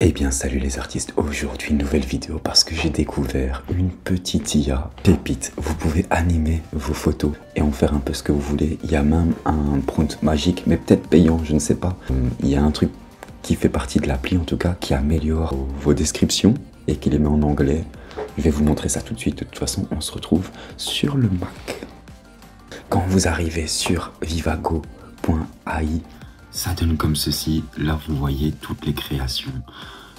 Eh bien salut les artistes, aujourd'hui une nouvelle vidéo parce que j'ai découvert une petite IA pépite. Vous pouvez animer vos photos et en faire un peu ce que vous voulez. Il y a même un prompt magique, mais peut-être payant, je ne sais pas. Il y a un truc qui fait partie de l'appli en tout cas, qui améliore vos descriptions et qui les met en anglais. Je vais vous montrer ça tout de suite. De toute façon, on se retrouve sur le Mac. Quand vous arrivez sur vivago.ai, ça donne comme ceci. Là, vous voyez toutes les créations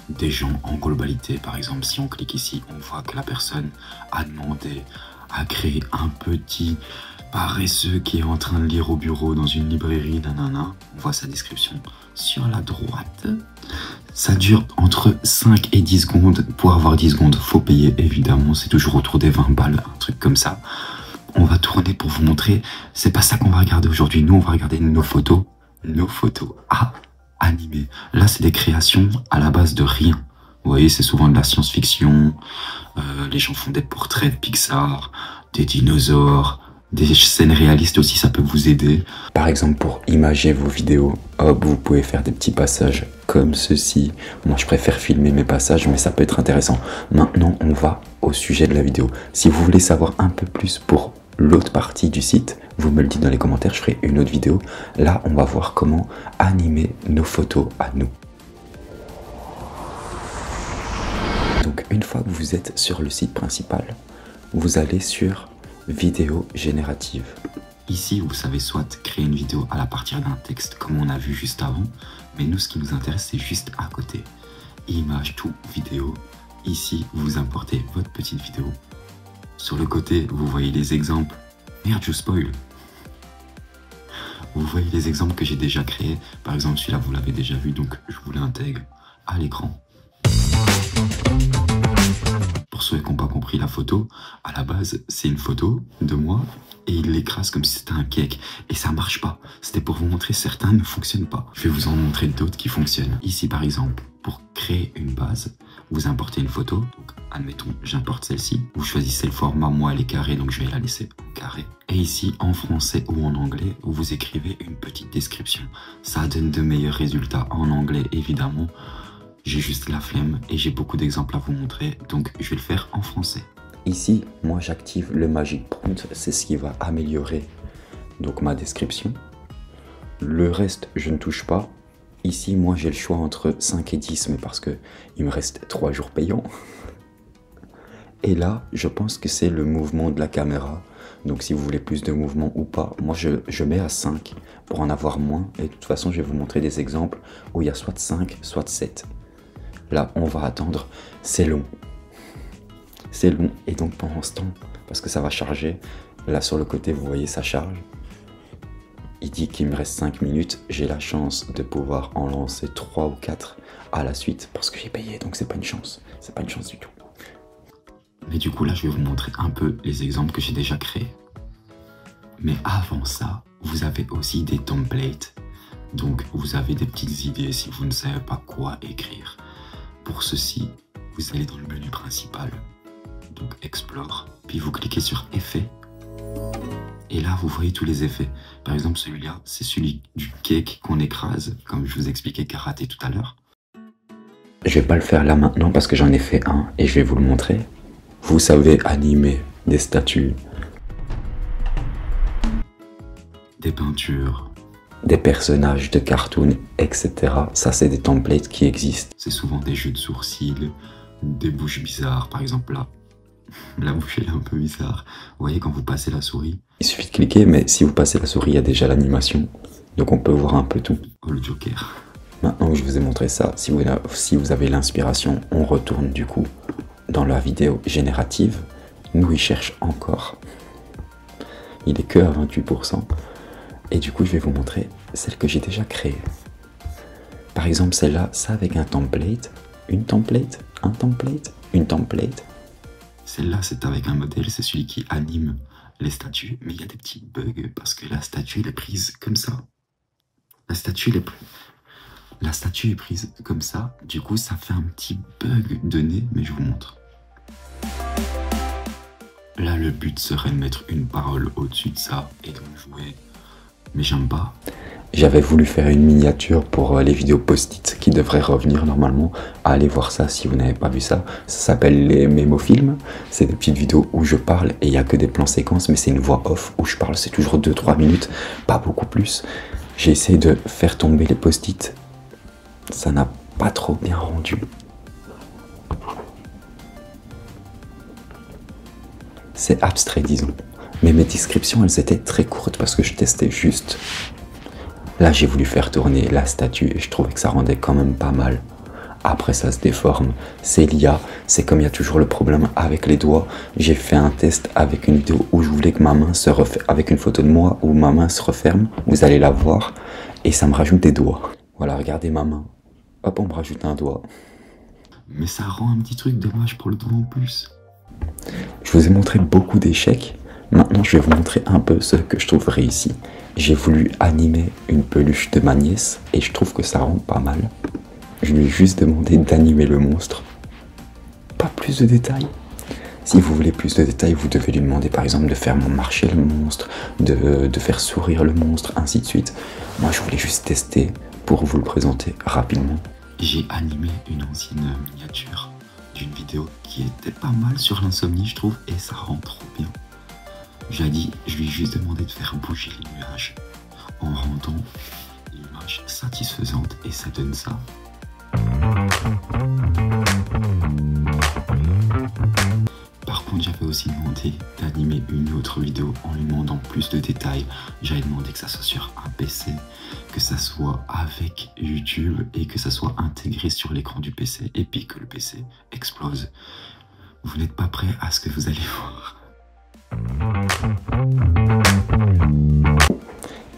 des gens en globalité. Par exemple, si on clique ici, on voit que la personne a demandé à créer un petit paresseux qui est en train de lire au bureau dans une librairie, nanana. On voit sa description sur la droite. Ça dure entre 5 et 10 secondes. Pour avoir 10 secondes, faut payer, évidemment. C'est toujours autour des 20 balles, un truc comme ça. On va tourner pour vous montrer. C'est pas ça qu'on va regarder aujourd'hui. Nous, on va regarder nos photos à animer. Là, c'est des créations à la base de rien. Vous voyez, c'est souvent de la science-fiction. Les gens font des portraits de Pixar, des dinosaures, des scènes réalistes aussi, ça peut vous aider. Par exemple, pour imager vos vidéos, hop, vous pouvez faire des petits passages comme ceci. Moi, je préfère filmer mes passages, mais ça peut être intéressant. Maintenant, on va au sujet de la vidéo. Si vous voulez savoir un peu plus pour l'autre partie du site, vous me le dites dans les commentaires, je ferai une autre vidéo. Là, on va voir comment animer nos photos à nous. Donc, une fois que vous êtes sur le site principal, vous allez sur vidéo générative. Ici, vous savez soit créer une vidéo à partir d'un texte, comme on a vu juste avant, mais nous, ce qui nous intéresse, c'est juste à côté. Image, tout, vidéo. Ici, vous importez votre petite vidéo. Sur le côté, vous voyez les exemples. Merde, je spoil. Vous voyez les exemples que j'ai déjà créés. Par exemple, celui-là, vous l'avez déjà vu, donc je vous l'intègre à l'écran. Pour ceux qui n'ont pas compris la photo, à la base, c'est une photo de moi et il l'écrase comme si c'était un cake. Et ça marche pas. C'était pour vous montrer, certains ne fonctionnent pas. Je vais vous en montrer d'autres qui fonctionnent. Ici, par exemple, pour créer une base, vous importez une photo. Donc, admettons, j'importe celle-ci. Vous choisissez le format, moi, elle est carrée, donc je vais la laisser en carré. Et ici, en français ou en anglais, vous écrivez une petite description. Ça donne de meilleurs résultats en anglais, évidemment. J'ai juste la flemme et j'ai beaucoup d'exemples à vous montrer, donc je vais le faire en français. Ici, moi j'active le Magic Prompt, c'est ce qui va améliorer donc ma description. Le reste, je ne touche pas. Ici, moi j'ai le choix entre 5 et 10, mais parce que il me reste 3 jours payants. Et là, je pense que c'est le mouvement de la caméra. Donc si vous voulez plus de mouvement ou pas, moi je mets à 5 pour en avoir moins. Et de toute façon, je vais vous montrer des exemples où il y a soit 5, soit 7. Là, on va attendre, c'est long. C'est long, et donc pendant ce temps, parce que ça va charger, là sur le côté, vous voyez, ça charge. Il dit qu'il me reste 5 minutes, j'ai la chance de pouvoir en lancer 3 ou 4 à la suite, parce que j'ai payé, donc c'est pas une chance du tout. Mais du coup, là, je vais vous montrer un peu les exemples que j'ai déjà créés. Mais avant ça, vous avez aussi des templates. Donc, vous avez des petites idées si vous ne savez pas quoi écrire. Pour ceci, vous allez dans le menu principal, donc Explore, puis vous cliquez sur Effets, et là vous voyez tous les effets. Par exemple, celui-là, c'est celui du cake qu'on écrase, comme je vous expliquais karaté tout à l'heure. Je vais pas le faire là maintenant parce que j'en ai fait un et je vais vous le montrer. Vous savez animer des statues, des peintures, des personnages de cartoon, etc. Ça, c'est des templates qui existent. C'est souvent des jeux de sourcils, des bouches bizarres. Par exemple, là, la bouche, elle est un peu bizarre. Vous voyez, quand vous passez la souris, il suffit de cliquer, mais si vous passez la souris, il y a déjà l'animation. Donc, on peut voir un peu tout. Oh, le Joker. Maintenant que je vous ai montré ça, si vous avez l'inspiration, on retourne du coup dans la vidéo générative. Nous, il cherche encore. Il est que à 28%. Et du coup, je vais vous montrer celle que j'ai déjà créée. Par exemple, celle-là, ça avec un template, une template, un template, une template. Celle-là, c'est avec un modèle, c'est celui qui anime les statues. Mais il y a des petits bugs parce que la statue, elle est prise comme ça. La statue est prise comme ça. Du coup, ça fait un petit bug de nez, mais je vous montre. Là, le but serait de mettre une parole au-dessus de ça et de jouer. Mais j'aime pas. J'avais voulu faire une miniature pour les vidéos post-it qui devraient revenir normalement. Allez voir ça si vous n'avez pas vu ça. Ça s'appelle les mémofilms. C'est des petites vidéos où je parle et il n'y a que des plans séquences, mais c'est une voix off où je parle. C'est toujours 2-3 minutes, pas beaucoup plus. J'ai essayé de faire tomber les post-it. Ça n'a pas trop bien rendu. C'est abstrait, disons. Mais mes descriptions, elles étaient très courtes parce que je testais juste. Là, j'ai voulu faire tourner la statue et je trouvais que ça rendait quand même pas mal. Après, ça se déforme. C'est l'IA. C'est comme il y a toujours le problème avec les doigts. J'ai fait un test avec une vidéo où je voulais que ma main se referme, avec une photo de moi où ma main se referme. Vous allez la voir. Et ça me rajoute des doigts. Voilà, regardez ma main. Hop, on me rajoute un doigt. Mais ça rend un petit truc dommage pour le doigt en plus. Je vous ai montré beaucoup d'échecs. Maintenant, je vais vous montrer un peu ce que je trouve réussi. J'ai voulu animer une peluche de ma nièce et je trouve que ça rend pas mal. Je lui ai juste demandé d'animer le monstre. Pas plus de détails. Si vous voulez plus de détails, vous devez lui demander par exemple de faire marcher le monstre, de faire sourire le monstre, ainsi de suite. Moi, je voulais juste tester pour vous le présenter rapidement. J'ai animé une ancienne miniature d'une vidéo qui était pas mal sur l'insomnie, je trouve, et ça rend trop bien. Je lui ai juste demandé de faire bouger les nuages en rendant l'image satisfaisante et ça donne ça. Par contre, j'avais aussi demandé d'animer une autre vidéo en lui demandant plus de détails. J'avais demandé que ça soit sur un PC, que ça soit avec YouTube et que ça soit intégré sur l'écran du PC et puis que le PC explose. Vous n'êtes pas prêts à ce que vous allez voir.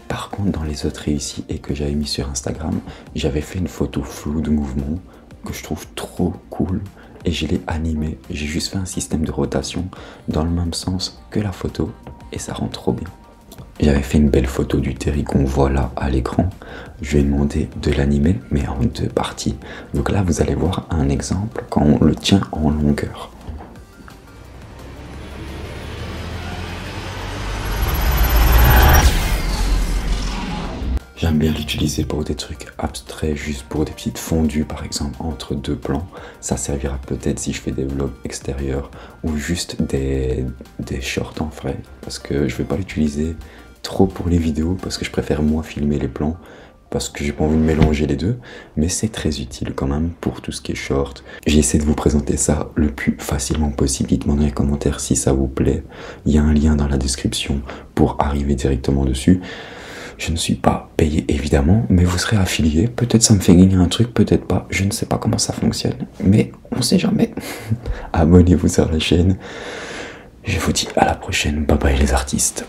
Par contre, dans les autres réussis et que j'avais mis sur Instagram, j'avais fait une photo floue de mouvement que je trouve trop cool et je l'ai animée. J'ai juste fait un système de rotation dans le même sens que la photo et ça rend trop bien. J'avais fait une belle photo du Terry qu'on voit là à l'écran. Je lui ai demandé de l'animer mais en 2 parties. Donc là, vous allez voir un exemple quand on le tient en longueur. J'aime bien l'utiliser pour des trucs abstraits, juste pour des petites fondues par exemple entre 2 plans. Ça servira peut-être si je fais des vlogs extérieurs ou juste des shorts en vrai. Parce que je vais pas l'utiliser trop pour les vidéos parce que je préfère moi filmer les plans. Parce que j'ai pas envie de mélanger les deux. Mais c'est très utile quand même pour tout ce qui est short. J'ai essayé de vous présenter ça le plus facilement possible. Dites-moi dans les commentaires si ça vous plaît. Il y a un lien dans la description pour arriver directement dessus. Je ne suis pas payé évidemment, mais vous serez affilié. Peut-être ça me fait gagner un truc, peut-être pas. Je ne sais pas comment ça fonctionne, mais on sait jamais. Abonnez-vous sur la chaîne. Je vous dis à la prochaine. Bye bye les artistes.